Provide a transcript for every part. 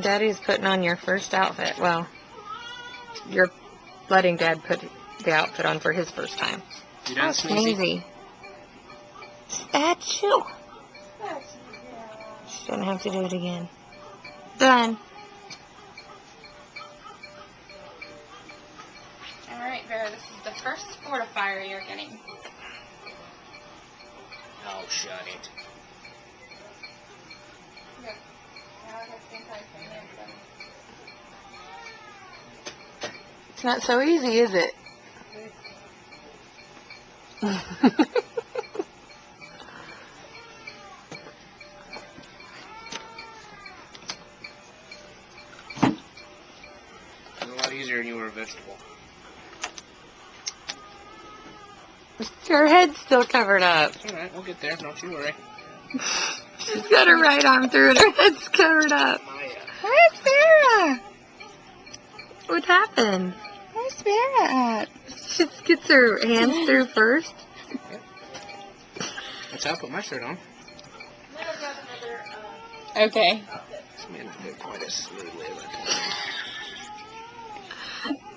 Daddy's putting on your first outfit. Well, you're letting Dad put the outfit on for his first time. You done, Sneezy? Statue. She's gonna have to do it again. Done. Alright, Vera, this is the first fortifier you're getting. Oh, shut it. Yep. Now I have It's not so easy, is it? It's a lot easier when you were a vegetable. Your head's still covered up. Alright, we'll get there. Don't you worry. She's got her right arm through and her head's covered up. Where's Vera? What happened? Where's Vera at? She gets her hands through first. That's how I put my shirt on. Okay. This may not go quite as smoothly as I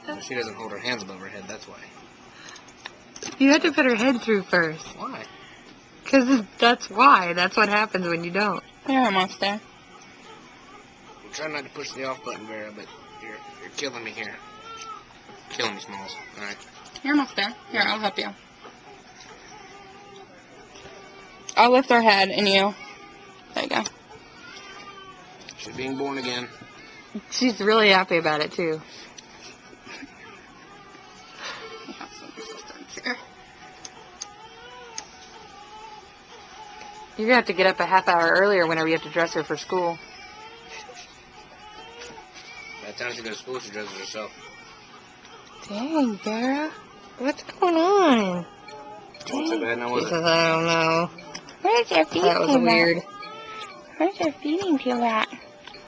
can. She doesn't hold her hands above her head, that's why. You had to put her head through first. Why? Because that's why. That's what happens when you don't. You're almost there. I'm trying not to push the off button, Vera, but you're killing me here. Killing me, Smalls. Alright. You're almost there. Here, I'll help you. I'll lift her head and you. There you go. She's being born again. She's really happy about it, too. You're going to have to get up a half hour earlier whenever you have to dress her for school. By the time she goes to school, she dresses herself. Dang, Vera. What's going on? Not so bad now, was She it? says, I don't know. Where's your feeding That was weird. Where's your feeding tube at?